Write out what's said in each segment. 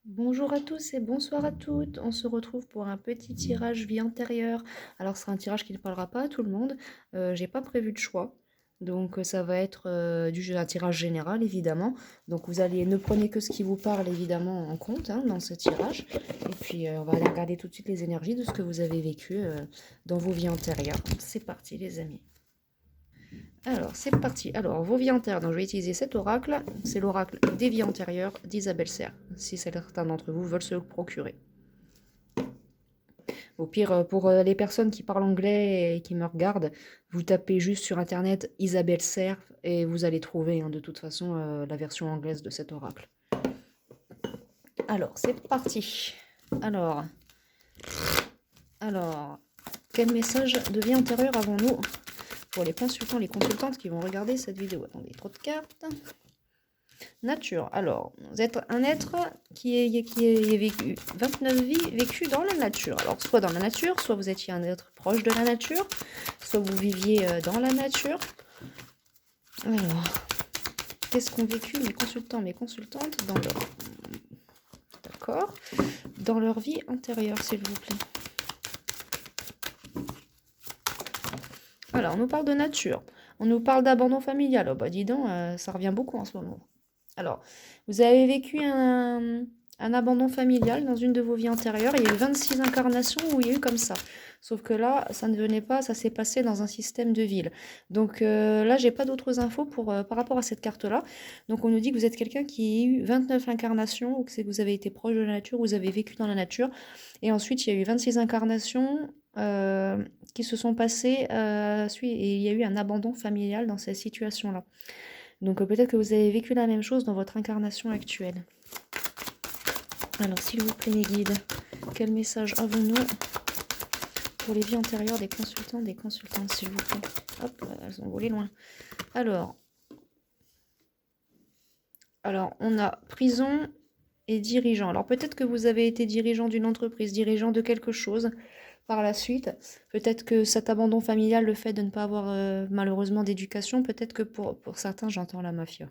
Bonjour à tous et bonsoir à toutes. On se retrouve pour un petit tirage vie antérieure. Alors, ce sera un tirage qui ne parlera pas à tout le monde. J'ai pas prévu de choix. Donc, ça va être un tirage général, évidemment. Donc, vous allez ne prenez que ce qui vous parle, évidemment, en compte hein, dans ce tirage. Et puis, on va aller regarder tout de suite les énergies de ce que vous avez vécu dans vos vies antérieures. C'est parti, les amis. Alors, c'est parti. Alors, vos vies antérieures. Donc, je vais utiliser cet oracle. C'est l'oracle des vies antérieures d'Isabelle Serre, si certains d'entre vous veulent se le procurer. Au pire, pour les personnes qui parlent anglais et qui me regardent, vous tapez juste sur internet Isabelle Serre et vous allez trouver hein, de toute façon la version anglaise de cet oracle. Alors, c'est parti. Alors, alors, quel message de vie antérieure avons-nous pour les consultants, les consultantes qui vont regarder cette vidéo? Attendez, trop de cartes. Nature. Alors, vous êtes un être qui est vécu 29 vies vécues dans la nature. Alors, soit dans la nature, soit vous étiez un être proche de la nature, soit vous viviez dans la nature. Alors, qu'est-ce qu'ont vécu mes consultants, mes consultantes dans leur... D'accord. Dans leur vie antérieure, s'il vous plaît. Alors, on nous parle de nature. On nous parle d'abandon familial. Oh bah dis donc, ça revient beaucoup en ce moment. Alors, vous avez vécu un abandon familial dans une de vos vies antérieures. Il y a eu 26 incarnations où il y a eu comme ça. Sauf que là, ça ne venait pas, ça s'est passé dans un système de ville. Donc là, j'ai pas d'autres infos par rapport à cette carte-là. Donc on nous dit que vous êtes quelqu'un qui a eu 29 incarnations, ou que vous avez été proche de la nature, vous avez vécu dans la nature. Et ensuite, il y a eu 26 incarnations qui se sont passées, et il y a eu un abandon familial dans cette situation-là. Donc peut-être que vous avez vécu la même chose dans votre incarnation actuelle. Alors s'il vous plaît mes guides, quel message avons-nous pour les vies antérieures des consultants, des consultantes s'il vous plaît? Hop, elles ont volé loin. Alors, on a prison et dirigeant. Alors peut-être que vous avez été dirigeant d'une entreprise, dirigeant de quelque chose par la suite. Peut-être que cet abandon familial, le fait de ne pas avoir malheureusement d'éducation, peut-être que pour certains, j'entends la mafia.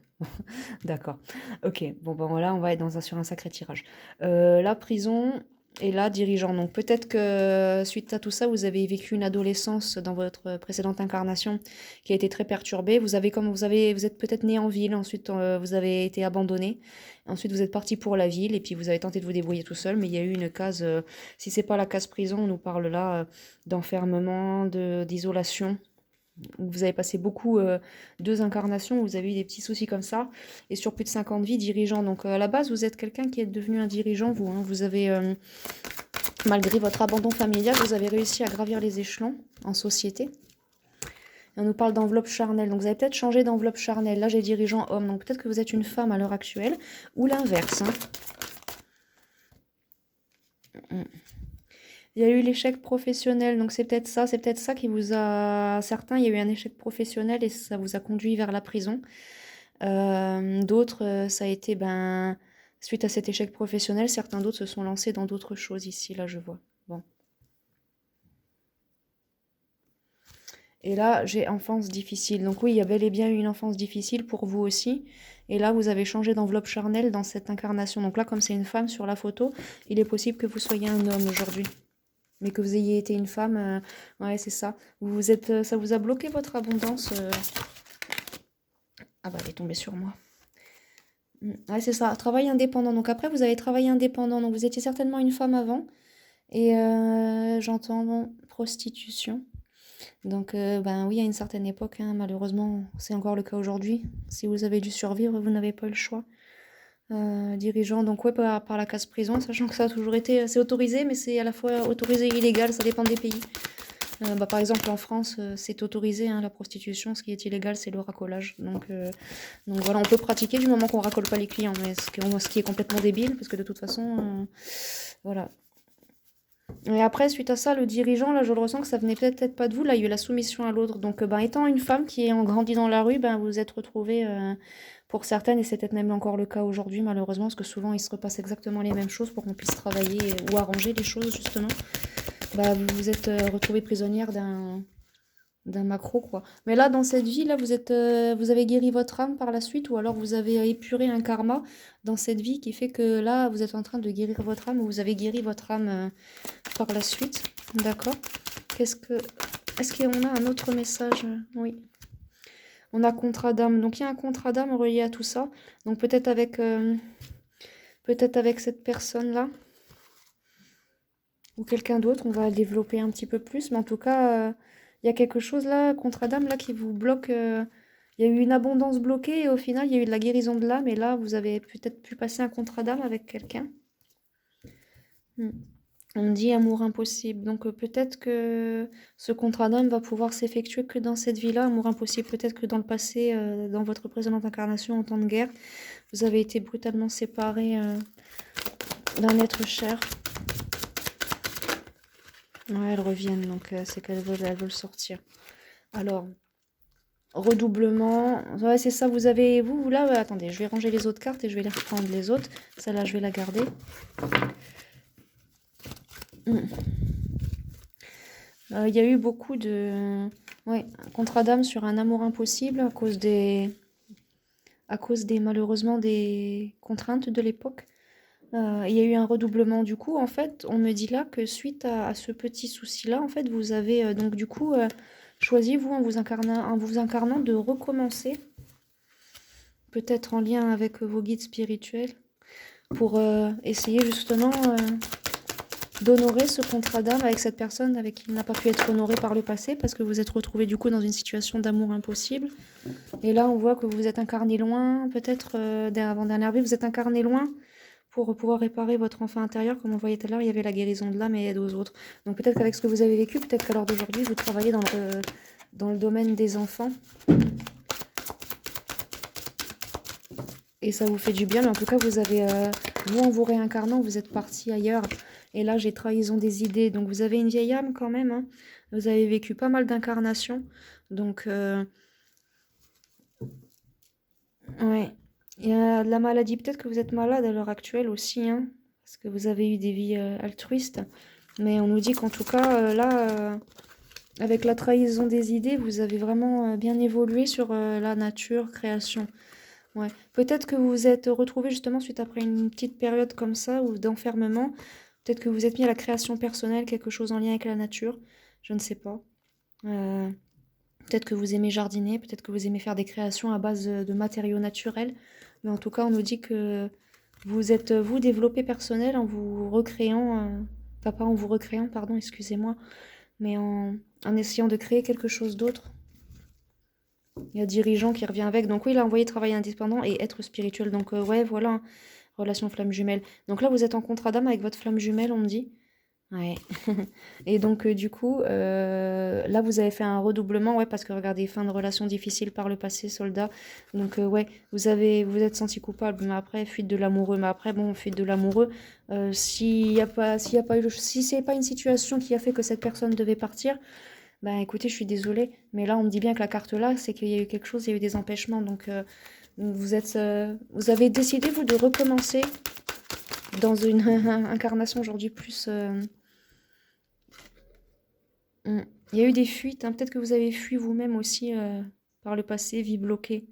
D'accord. Ok, bon ben voilà, on va être sur un sacré tirage. La prison et là, dirigeant. Donc peut-être que suite à tout ça, vous avez vécu une adolescence dans votre précédente incarnation qui a été très perturbée. Vous êtes peut-être né en ville, ensuite vous avez été abandonné. Ensuite, vous êtes parti pour la ville et puis vous avez tenté de vous débrouiller tout seul, mais il y a eu une case, si c'est pas la case prison, on nous parle là d'enfermement, d'isolation. Vous avez passé beaucoup, 2 incarnations, vous avez eu des petits soucis comme ça, et sur plus de 50 vies, dirigeant. Donc à la base, vous êtes quelqu'un qui est devenu un dirigeant, vous. Hein. Vous avez, malgré votre abandon familial, vous avez réussi à gravir les échelons en société. Et on nous parle d'enveloppe charnelle, donc vous avez peut-être changé d'enveloppe charnelle. Là, j'ai dirigeant homme, donc peut-être que vous êtes une femme à l'heure actuelle, ou l'inverse. Hein. Il y a eu l'échec professionnel, donc c'est peut-être ça qui vous a... Certains, il y a eu un échec professionnel et ça vous a conduit vers la prison. D'autres, ça a été, suite à cet échec professionnel, certains d'autres se sont lancés dans d'autres choses ici, là je vois. Bon. Et là, j'ai enfance difficile. Donc oui, il y a bel et bien eu une enfance difficile pour vous aussi. Et là, vous avez changé d'enveloppe charnelle dans cette incarnation. Donc là, comme c'est une femme sur la photo, il est possible que vous soyez un homme aujourd'hui. Mais que vous ayez été une femme, ouais, c'est ça. Ça vous a bloqué votre abondance. Ah bah, elle est tombée sur moi. Ouais, c'est ça, travail indépendant. Donc après, vous avez travaillé indépendant. Donc vous étiez certainement une femme avant. Et j'entends bon, prostitution. Donc oui, à une certaine époque, hein, malheureusement, c'est encore le cas aujourd'hui. Si vous avez dû survivre, vous n'avez pas eu le choix. Dirigeant, donc ouais, par la case prison, sachant que ça a toujours été, c'est autorisé, mais c'est à la fois autorisé et illégal, ça dépend des pays. Par exemple, en France, c'est autorisé, hein, la prostitution. Ce qui est illégal, c'est le racolage. Donc voilà, on peut pratiquer du moment qu'on racole pas les clients, mais ce qui est complètement débile, parce que de toute façon, voilà. Et après, suite à ça, le dirigeant, là, je le ressens que ça venait peut-être pas de vous. Là, il y a eu la soumission à l'autre. Donc, étant une femme qui est grandi dans la rue, vous vous êtes retrouvée, pour certaines, et c'est peut-être même encore le cas aujourd'hui, malheureusement, parce que souvent, il se repasse exactement les mêmes choses pour qu'on puisse travailler ou arranger les choses, justement. Vous vous êtes retrouvée prisonnière d'un macro, quoi. Mais là, dans cette vie, là, vous avez guéri votre âme par la suite, ou alors vous avez épuré un karma dans cette vie qui fait que là, vous êtes en train de guérir votre âme, ou vous avez guéri votre âme par la suite. D'accord? Qu'est-ce que... Est-ce qu'on a un autre message? Oui. On a contrat d'âme. Donc, il y a un contrat d'âme relié à tout ça. Donc, peut-être avec cette personne-là, ou quelqu'un d'autre, on va le développer un petit peu plus. Mais en tout cas, il y a quelque chose là, contrat d'âme, là, qui vous bloque. Il y a eu une abondance bloquée et au final, il y a eu de la guérison de l'âme. Et là, vous avez peut-être pu passer un contrat d'âme avec quelqu'un. Hmm. On me dit amour impossible. Donc peut-être que ce contrat d'âme va pouvoir s'effectuer que dans cette vie-là. Amour impossible, peut-être que dans le passé, dans votre précédente incarnation en temps de guerre, vous avez été brutalement séparé d'un être cher. Ouais, elles reviennent, donc c'est elles veulent sortir. Alors, redoublement. Ouais, c'est ça, vous avez... Vous, là, attendez, je vais ranger les autres cartes et je vais les reprendre les autres. Celle-là, je vais la garder. Il y a eu beaucoup de... Ouais, un contrat d'âme sur un amour impossible à cause des malheureusement des contraintes de l'époque. Il y a eu un redoublement du coup. En fait, on me dit là que suite à ce petit souci-là, en fait, vous avez donc du coup choisi, vous, en vous incarnant, de recommencer, peut-être en lien avec vos guides spirituels, pour essayer justement d'honorer ce contrat d'âme avec cette personne avec qui il n'a pas pu être honoré par le passé, parce que vous êtes retrouvé du coup dans une situation d'amour impossible. Et là, on voit que vous vous êtes incarné loin, peut-être avant-dernière vie, vous êtes incarné loin pour pouvoir réparer votre enfant intérieur. Comme on voyait tout à l'heure, il y avait la guérison de l'âme et aide aux autres. Donc peut-être qu'avec ce que vous avez vécu, peut-être qu'à l'heure d'aujourd'hui, vous travaillez dans le domaine des enfants. Et ça vous fait du bien, mais en tout cas, vous avez, vous en vous réincarnant, vous êtes parti ailleurs. Et là, j'ai trahison des idées. Donc vous avez une vieille âme quand même, hein. Vous avez vécu pas mal d'incarnations. Donc, ouais. Il y a de la maladie. Peut-être que vous êtes malade à l'heure actuelle aussi, hein, parce que vous avez eu des vies altruistes. Mais on nous dit qu'en tout cas, là, avec la trahison des idées, vous avez vraiment bien évolué sur la nature, création. Ouais. Peut-être que vous vous êtes retrouvé justement suite après une petite période comme ça ou d'enfermement. Peut-être que vous êtes mis à la création personnelle, quelque chose en lien avec la nature. Je ne sais pas. Euh, Peut-être que vous aimez jardiner, peut-être que vous aimez faire des créations à base de matériaux naturels. Mais en tout cas, on nous dit que vous êtes, vous, développé personnel en vous recréant, enfin pas en vous recréant, pardon, excusez-moi, mais en essayant de créer quelque chose d'autre. Il y a dirigeant qui revient avec. Donc oui, il a envoyé travail indépendant et être spirituel. Donc ouais, voilà, hein, relation flamme jumelle. Donc là, vous êtes en contrat d'âme avec votre flamme jumelle, on me dit. Ouais. Et donc du coup, là, vous avez fait un redoublement, ouais, parce que regardez, fin de relation difficile par le passé, soldat. Donc ouais, vous êtes senti coupable, mais après, fuite de l'amoureux. Mais après, bon, fuite de l'amoureux, s'il y a pas eu, si c'est pas une situation qui a fait que cette personne devait partir, ben écoutez, je suis désolée, mais là on me dit bien que la carte là, c'est qu'il y a eu quelque chose, il y a eu des empêchements, donc vous avez décidé vous de recommencer dans une incarnation aujourd'hui plus. Il y a eu des fuites, hein, peut-être que vous avez fui vous-même aussi par le passé, vie bloquée.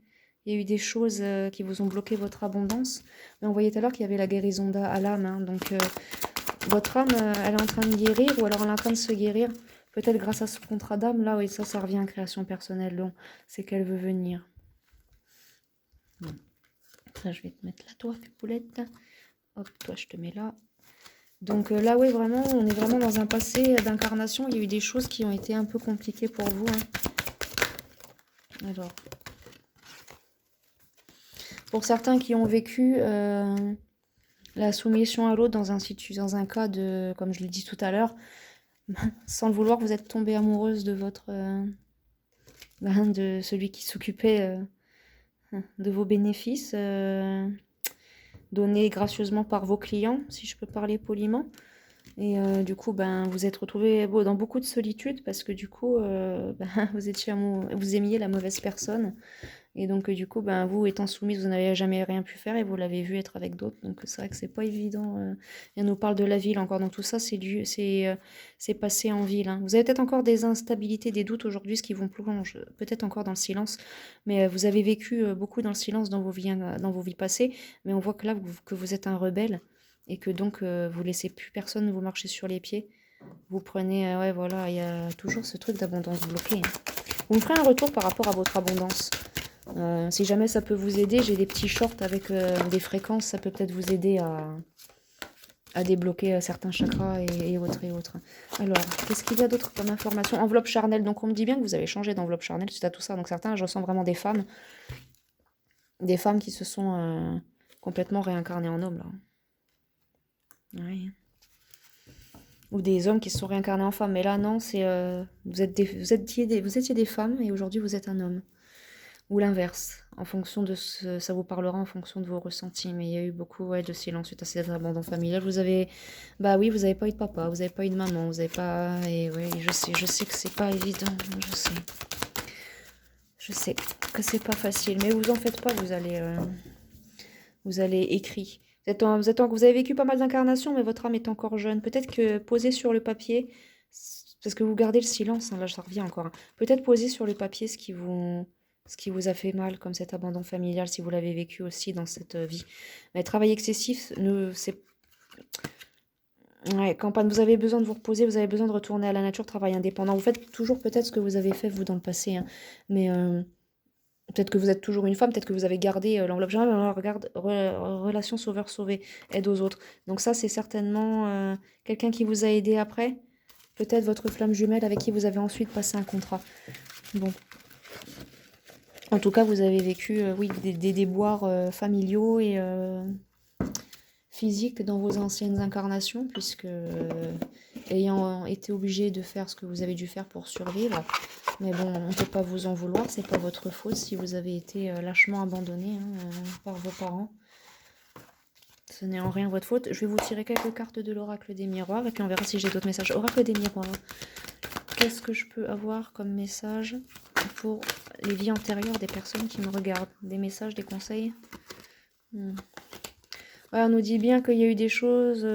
Il y a eu des choses qui vous ont bloqué votre abondance. Mais on voyait tout à l'heure qu'il y avait la guérison à l'âme, hein, donc votre âme, elle est en train de guérir ou alors elle est en train de se guérir. Peut-être grâce à ce contrat d'âme, là, oui, ça revient à création personnelle. Donc, c'est qu'elle veut venir. Bon. Ça, je vais te mettre là, toi, Pipoulette. Hop, toi, je te mets là. Donc là, oui, vraiment, on est vraiment dans un passé d'incarnation. Il y a eu des choses qui ont été un peu compliquées pour vous, hein. Alors, pour certains qui ont vécu la soumission à l'autre dans un cas de, comme je l'ai dit tout à l'heure, sans le vouloir, vous êtes tombée amoureuse de de celui qui s'occupait de vos bénéfices donnés gracieusement par vos clients, si je peux parler poliment. Et du coup, vous êtes retrouvés dans beaucoup de solitude parce que du coup, vous aimiez la mauvaise personne. Et donc, du coup, ben, vous étant soumise, vous n'avez jamais rien pu faire et vous l'avez vu être avec d'autres. Donc, c'est vrai que c'est pas évident. Et on nous parle de la ville encore. Donc, tout ça, c'est passé en ville, hein. Vous avez peut-être encore des instabilités, des doutes aujourd'hui, ce qui vous plonge peut-être encore dans le silence. Mais vous avez vécu beaucoup dans le silence dans vos vies passées. Mais on voit que là, que vous êtes un rebelle et que donc, vous laissez plus personne vous marcher sur les pieds. Vous prenez, ouais, voilà, il y a toujours ce truc d'abondance bloqué, hein. Vous me ferez un retour par rapport à votre abondance. Si jamais ça peut vous aider, j'ai des petits shorts avec des fréquences, ça peut peut-être vous aider à débloquer certains chakras et autres et autres. Alors, qu'est-ce qu'il y a d'autre comme information? Enveloppe charnelle, donc on me dit bien que vous avez changé d'enveloppe charnelle suite à tout ça. Donc certains, je ressens vraiment des femmes qui se sont complètement réincarnées en hommes, là. Oui. Ou des hommes qui se sont réincarnés en femmes. Mais là, non, c'est vous étiez des femmes et aujourd'hui vous êtes un homme. Ou l'inverse, en fonction de ça vous parlera en fonction de vos ressentis. Mais il y a eu beaucoup, ouais, de silence suite à cet abandon familial. Bah oui, vous avez pas eu de papa, vous avez pas eu de maman, vous avez pas, et ouais, je sais que c'est pas évident, je sais que c'est pas facile. Mais vous en faites pas, vous allez écrire. Vous avez vécu pas mal d'incarnations, mais votre âme est encore jeune. Peut-être que poser sur le papier, parce que vous gardez le silence, hein, là ça revient encore, hein. Peut-être poser sur le papier ce qui vous a fait mal, comme cet abandon familial, si vous l'avez vécu aussi dans cette vie. Mais travail excessif, c'est... Ouais, campagne, vous avez besoin de vous reposer, vous avez besoin de retourner à la nature, travail indépendant. Vous faites toujours peut-être ce que vous avez fait, vous, dans le passé, hein. Mais peut-être que vous êtes toujours une femme, peut-être que vous avez gardé l'enveloppe générale, alors regarde, relation sauveur-sauvé, aide aux autres. Donc ça, c'est certainement quelqu'un qui vous a aidé après. Peut-être votre flamme jumelle avec qui vous avez ensuite passé un contrat. Bon. En tout cas, vous avez vécu, oui, des déboires familiaux et physiques dans vos anciennes incarnations, puisque ayant été obligé de faire ce que vous avez dû faire pour survivre, mais bon, on ne peut pas vous en vouloir, c'est pas votre faute si vous avez été lâchement abandonné, hein, par vos parents. Ce n'est en rien votre faute. Je vais vous tirer quelques cartes de l'oracle des miroirs et puis on verra si j'ai d'autres messages. Oracle des miroirs. Qu'est-ce que je peux avoir comme message pour les vies antérieures des personnes qui me regardent? Des messages, des conseils? Ouais, on nous dit bien qu'il y a eu des choses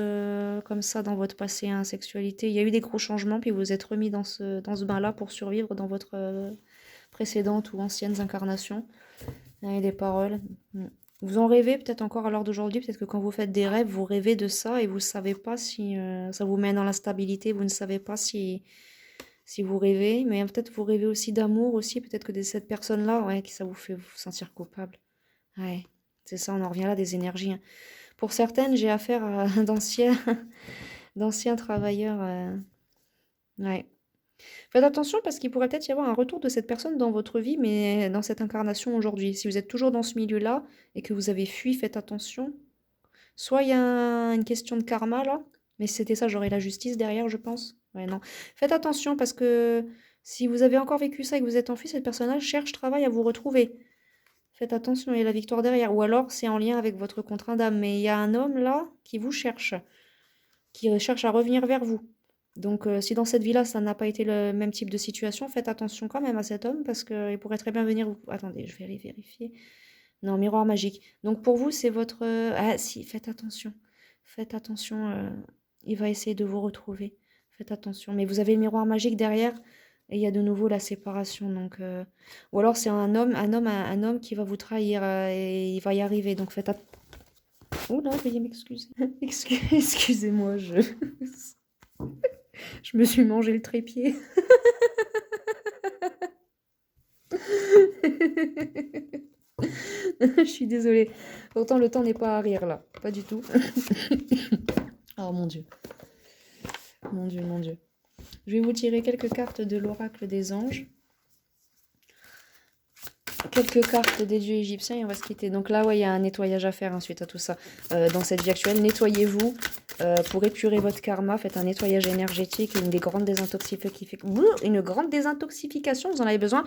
comme ça dans votre passé, hein, sexualité. Il y a eu des gros changements, puis vous êtes remis dans ce bain-là pour survivre dans votre précédente ou anciennes incarnations. Il y a des paroles. Vous en rêvez peut-être encore à l'heure d'aujourd'hui. Peut-être que quand vous faites des rêves, vous rêvez de ça et vous ne savez pas si ça vous mène dans l'instabilité. Vous ne savez pas si vous rêvez. Mais peut-être vous rêvez aussi d'amour aussi. Peut-être que cette personne-là, ouais, que ça vous fait vous sentir coupable. Ouais, c'est ça, on en revient là des énergies, hein. Pour certaines, j'ai affaire à d'anciens travailleurs. Ouais. Faites attention parce qu'il pourrait peut-être y avoir un retour de cette personne dans votre vie, mais dans cette incarnation aujourd'hui. Si vous êtes toujours dans ce milieu-là et que vous avez fui, faites attention. Soit il y a une question de karma là, mais si c'était ça, j'aurais la justice derrière, je pense. Ouais, non. Faites attention parce que si vous avez encore vécu ça et que vous êtes enfui, cette personne-là cherche travail à vous retrouver. Faites attention, il y a la victoire derrière. Ou alors c'est en lien avec votre contrat d'âme. Mais il y a un homme là qui vous cherche, qui cherche à revenir vers vous. Donc si dans cette vie-là, ça n'a pas été le même type de situation, faites attention quand même à cet homme parce qu'il pourrait très bien venir vous... Attendez, je vais aller vérifier. Non, miroir magique. Donc pour vous, c'est votre... Ah si, faites attention. Faites attention, il va essayer de vous retrouver. Faites attention. Mais vous avez le miroir magique derrière et il y a de nouveau la séparation. Donc, ou alors c'est un homme qui va vous trahir et il va y arriver. Donc faites attention. Oh là, veuillez m'excuser. Excusez-moi, je me suis mangé le trépied. Je suis désolée. Pourtant, le temps n'est pas à rire là. Pas du tout. Oh mon Dieu. Mon Dieu, mon Dieu. Je vais vous tirer quelques cartes de l'oracle des anges. Quelques cartes des dieux égyptiens et on va se quitter. Donc là, ouais, il y a un nettoyage à faire, hein, suite à tout ça. Dans cette vie actuelle, nettoyez-vous pour épurer votre karma. Faites un nettoyage énergétique, une grande désintoxification, vous en avez besoin.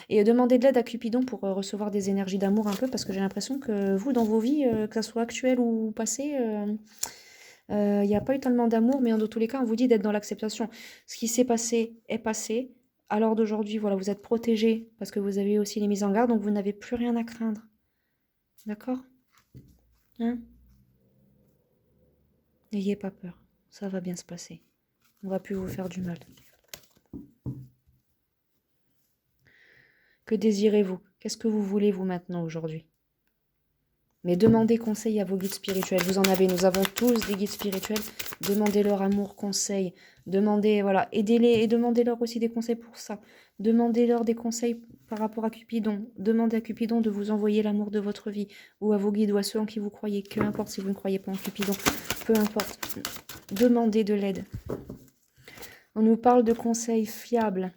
Et demandez de l'aide à Cupidon pour recevoir des énergies d'amour un peu, parce que j'ai l'impression que vous, dans vos vies, que ça soit actuelle ou passée, il n'y a pas eu tellement d'amour, mais dans tous les cas, on vous dit d'être dans l'acceptation. Ce qui s'est passé est passé. à l'heure d'aujourd'hui, voilà, vous êtes protégé parce que vous avez aussi les mises en garde, donc vous n'avez plus rien à craindre. D'accord? Hein? N'ayez pas peur, ça va bien se passer. On va plus vous faire du mal. Que désirez-vous? Qu'est-ce que vous voulez, vous, maintenant, aujourd'hui? Mais demandez conseil à vos guides spirituels. Vous en avez, nous avons tous des guides spirituels. Demandez leur amour, conseil. Demandez, voilà, aidez-les et demandez-leur aussi des conseils pour ça. Demandez-leur des conseils par rapport à Cupidon. Demandez à Cupidon de vous envoyer l'amour de votre vie, ou à vos guides, ou à ceux en qui vous croyez. Peu importe si vous ne croyez pas en Cupidon. Peu importe. Demandez de l'aide. On nous parle de conseils fiables.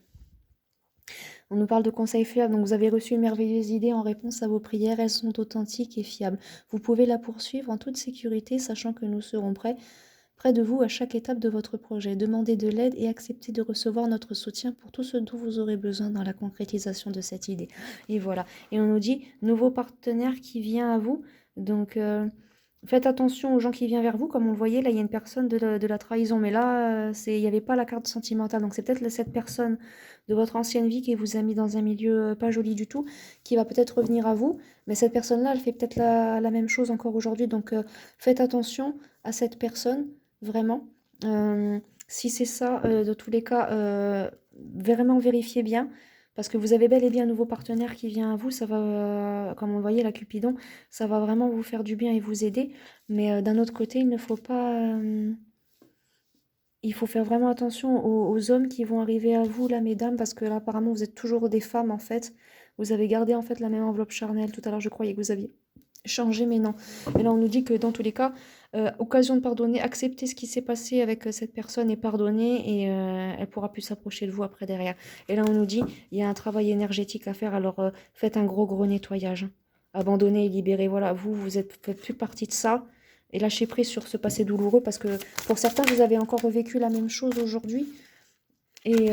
On nous parle de conseils fiables, donc vous avez reçu une merveilleuse idée en réponse à vos prières, elles sont authentiques et fiables. Vous pouvez la poursuivre en toute sécurité, sachant que nous serons près de vous à chaque étape de votre projet. Demandez de l'aide et acceptez de recevoir notre soutien pour tout ce dont vous aurez besoin dans la concrétisation de cette idée. Et voilà. Et on nous dit, nouveau partenaire qui vient à vous, donc... faites attention aux gens qui viennent vers vous, comme on le voyait, là il y a une personne de la trahison, mais là il n'y avait pas la carte sentimentale, donc c'est peut-être cette personne de votre ancienne vie qui vous a mis dans un milieu pas joli du tout, qui va peut-être revenir à vous, mais cette personne-là, elle fait peut-être la même chose encore aujourd'hui, donc faites attention à cette personne, vraiment. Si c'est ça, de tous les cas, vraiment vérifiez bien, parce que vous avez bel et bien un nouveau partenaire qui vient à vous, ça va, comme on voyait, la Cupidon, ça va vraiment vous faire du bien et vous aider, mais d'un autre côté, il ne faut pas... il faut faire vraiment attention aux hommes qui vont arriver à vous, là, mesdames, parce que là, apparemment, vous êtes toujours des femmes, en fait. Vous avez gardé, en fait, la même enveloppe charnelle. Tout à l'heure, je croyais que vous aviez changé, mais non. Et là, on nous dit que, dans tous les cas, occasion de pardonner, accepter ce qui s'est passé avec cette personne et pardonner, et elle pourra plus s'approcher de vous après, derrière. Et là, on nous dit, il y a un travail énergétique à faire, alors faites un gros nettoyage. Abandonnez et libérez. Voilà, faites plus partie de ça. Et lâchez prise sur ce passé douloureux parce que pour certains, vous avez encore revécu la même chose aujourd'hui. Et,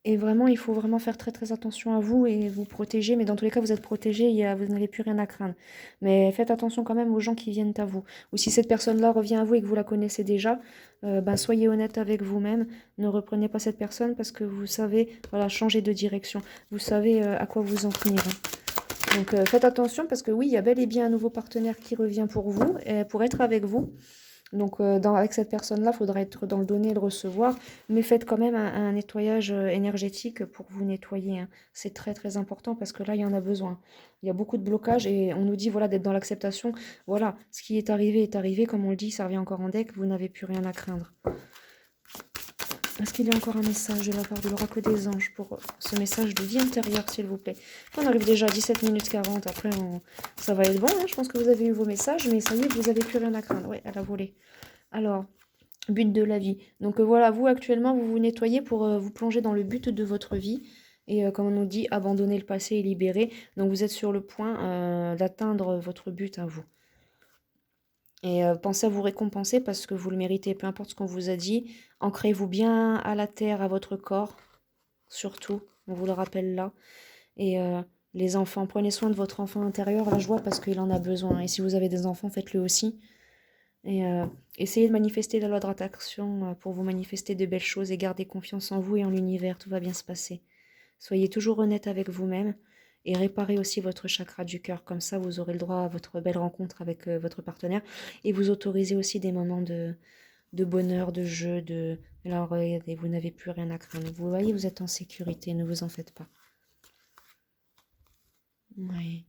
et vraiment, il faut vraiment faire très attention à vous et vous protéger. Mais dans tous les cas, vous êtes protégés, vous n'avez plus rien à craindre. Mais faites attention quand même aux gens qui viennent à vous. Ou si cette personne-là revient à vous et que vous la connaissez déjà, soyez honnête avec vous-même. Ne reprenez pas cette personne parce que vous savez, voilà, changer de direction. Vous savez à quoi vous en tenir. Donc faites attention parce que oui, il y a bel et bien un nouveau partenaire qui revient pour vous, pour être avec vous. Donc avec cette personne-là, il faudra être dans le donner et le recevoir. Mais faites quand même un nettoyage énergétique pour vous nettoyer. Hein. C'est très important parce que là, il y en a besoin. Il y a beaucoup de blocages et on nous dit voilà d'être dans l'acceptation. Voilà, ce qui est arrivé. Comme on le dit, ça revient encore en deck. Vous n'avez plus rien à craindre. Est-ce qu'il y a encore un message de la part de l'oracle des anges pour ce message de vie intérieure, s'il vous plaît? On arrive déjà à 17 minutes 40. Après, ça va être bon. Hein. Je pense que vous avez eu vos messages, mais ça y est, vous n'avez plus rien à craindre. Oui, elle a volé. Alors, but de la vie. Donc voilà, vous actuellement, vous vous nettoyez pour vous plonger dans le but de votre vie. Et comme on nous dit, abandonner le passé et libérer. Donc vous êtes sur le point d'atteindre votre but à vous. Et pensez à vous récompenser parce que vous le méritez, peu importe ce qu'on vous a dit. Ancrez-vous bien à la terre, à votre corps, surtout, on vous le rappelle là. Et les enfants, prenez soin de votre enfant intérieur, la joie, parce qu'il en a besoin. Et si vous avez des enfants, faites-le aussi. Et essayez de manifester la loi de l'attraction pour vous manifester de belles choses et gardez confiance en vous et en l'univers, tout va bien se passer. Soyez toujours honnête avec vous-même. Et réparez aussi votre chakra du cœur. Comme ça, vous aurez le droit à votre belle rencontre avec votre partenaire. Et vous autorisez aussi des moments de bonheur, de jeu. Alors, regardez, vous n'avez plus rien à craindre. Vous voyez, vous êtes en sécurité. Ne vous en faites pas. Oui.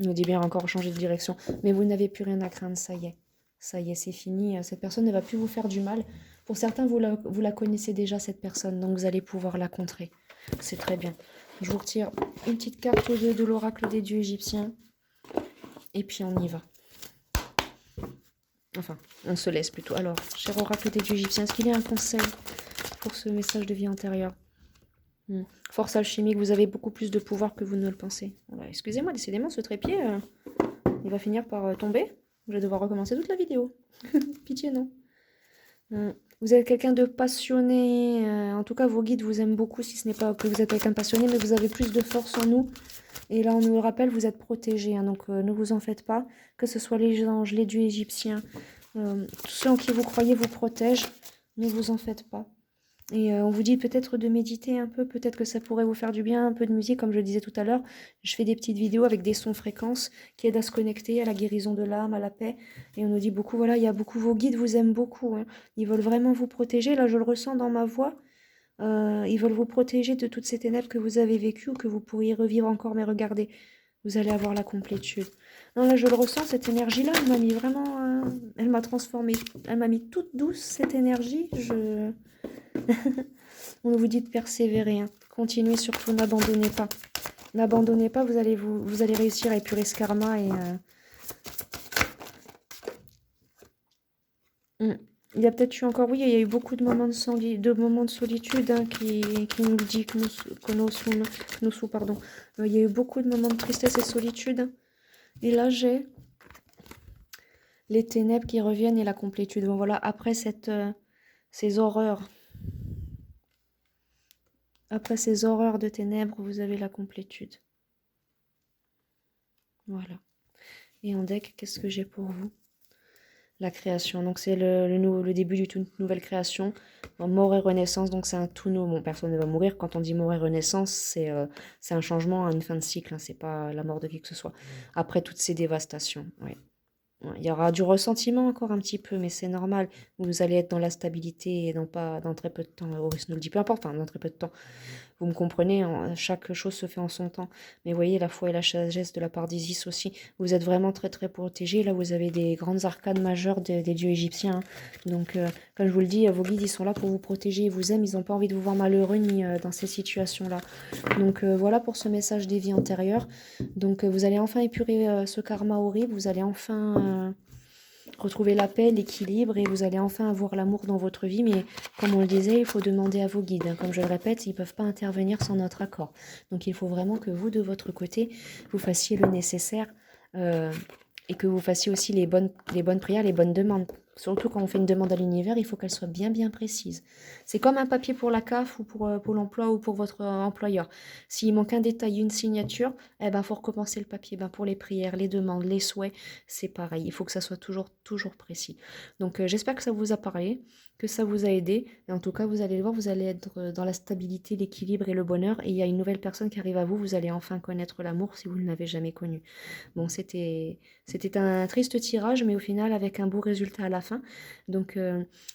On nous dit bien encore changer de direction. Mais vous n'avez plus rien à craindre, ça y est. Ça y est, c'est fini. Cette personne ne va plus vous faire du mal. Pour certains, vous la connaissez déjà, cette personne. Donc, vous allez pouvoir la contrer. C'est très bien. Je vous retire une petite carte de l'oracle des dieux égyptiens. Et puis on y va. Enfin, on se laisse plutôt. Alors, cher oracle des dieux égyptiens, est-ce qu'il y a un conseil pour ce message de vie antérieure? Force alchimique, vous avez beaucoup plus de pouvoir que vous ne le pensez. Voilà, excusez-moi, décidément, ce trépied, il va finir par tomber. Je vais devoir recommencer toute la vidéo. Pitié, non. Vous êtes quelqu'un de passionné, en tout cas vos guides vous aiment beaucoup, si ce n'est pas que vous êtes quelqu'un de passionné, mais vous avez plus de force en nous. Et là on nous le rappelle, vous êtes protégés, hein, donc ne vous en faites pas, que ce soit les anges, les dieux égyptiens, Tous ceux en qui vous croyez vous protègent. Ne vous en faites pas. Et on vous dit peut-être de méditer un peu, peut-être que ça pourrait vous faire du bien, un peu de musique, comme je le disais tout à l'heure. Je fais des petites vidéos avec des sons fréquences qui aident à se connecter à la guérison de l'âme, à la paix. Et on nous dit beaucoup, voilà, il y a beaucoup, vos guides vous aiment beaucoup, hein. Ils veulent vraiment vous protéger. Là, je le ressens dans ma voix. Ils veulent vous protéger de toutes ces ténèbres que vous avez vécues ou que vous pourriez revivre encore, mais regardez, vous allez avoir la complétude. Non, là, je le ressens, cette énergie-là, elle m'a mis vraiment... elle m'a transformée. Elle m'a mis toute douce, cette énergie. On vous dit de persévérer, hein. Continuez, surtout, n'abandonnez pas. N'abandonnez pas, vous allez réussir à épurer ce karma et... Il y a peut-être eu encore, oui, il y a eu beaucoup de moments de moments de solitude, hein, qui nous le dit, pardon. Il y a eu beaucoup de moments de tristesse et solitude. Et là, j'ai les ténèbres qui reviennent et la complétude. Bon, voilà, après ces horreurs, après ces horreurs de ténèbres, vous avez la complétude. Voilà. Et en deck, qu'est-ce que j'ai pour vous? La création, donc c'est le début d'une toute nouvelle création. Mort et renaissance, donc c'est un tout nouveau. Bon, personne ne va mourir. Quand on dit mort et renaissance, c'est un changement, une fin de cycle, hein, c'est pas la mort de qui que ce soit. Après toutes ces dévastations, ouais. Ouais, il y aura du ressentiment encore un petit peu, mais c'est normal. Vous allez être dans la stabilité et non pas dans très peu de temps. Horus nous le dit, peu importe, enfin, dans très peu de temps. Vous me comprenez, chaque chose se fait en son temps. Mais voyez, la foi et la sagesse de la part d'Isis aussi. Vous êtes vraiment très très protégés. Là, vous avez des grandes arcades majeures des dieux égyptiens, hein. Donc, comme je vous le dis, vos guides, ils sont là pour vous protéger. Ils vous aiment. Ils n'ont pas envie de vous voir malheureux ni dans ces situations-là. Donc, voilà pour ce message des vies antérieures. Donc, vous allez enfin épurer ce karma horrible. Vous allez enfin... retrouver la paix, l'équilibre et vous allez enfin avoir l'amour dans votre vie. Mais comme on le disait, il faut demander à vos guides, hein. Comme je le répète, ils ne peuvent pas intervenir sans notre accord. Donc il faut vraiment que vous, de votre côté, vous fassiez le nécessaire euh, et que vous fassiez aussi les bonnes prières, les bonnes demandes. Surtout quand on fait une demande à l'univers, il faut qu'elle soit bien bien précise. C'est comme un papier pour la CAF ou pour Pôle emploi ou pour votre employeur. S'il manque un détail, une signature, eh ben faut recommencer le papier. Ben, pour les prières, les demandes, les souhaits, c'est pareil. Il faut que ça soit toujours précis. Donc j'espère que ça vous a parlé, que ça vous a aidé. Et en tout cas, vous allez le voir, vous allez être dans la stabilité, l'équilibre et le bonheur. Et il y a une nouvelle personne qui arrive à vous. Vous allez enfin connaître l'amour si vous ne l'avez jamais connu. Bon, c'était un triste tirage, mais au final, avec un beau résultat à la fin. Donc,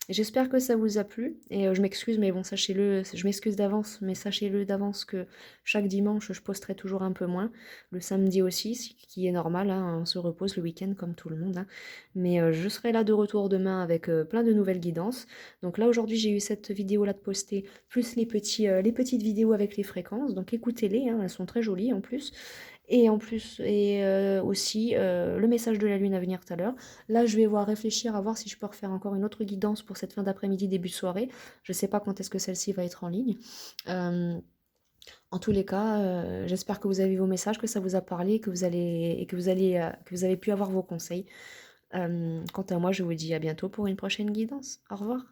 j'espère que ça vous a plu. Et je m'excuse, mais bon, sachez-le, je m'excuse d'avance, mais sachez-le d'avance que chaque dimanche, je posterai toujours un peu moins. Le samedi aussi, ce qui est normal, hein, on se repose le week-end comme tout le monde, hein. Mais je serai là de retour demain avec plein de nouvelles guidances. Donc là, aujourd'hui, j'ai eu cette vidéo-là de poster, plus les petites vidéos avec les fréquences. Donc écoutez-les, hein, elles sont très jolies en plus. Et en plus, aussi, le message de la lune à venir tout à l'heure. Là, je vais voir réfléchir à voir si je peux refaire encore une autre guidance pour cette fin d'après-midi, début de soirée. Je ne sais pas quand est-ce que celle-ci va être en ligne. En tous les cas, j'espère que vous avez vos messages, que ça vous a parlé, que vous avez pu avoir vos conseils. Quant à moi, je vous dis à bientôt pour une prochaine guidance. Au revoir.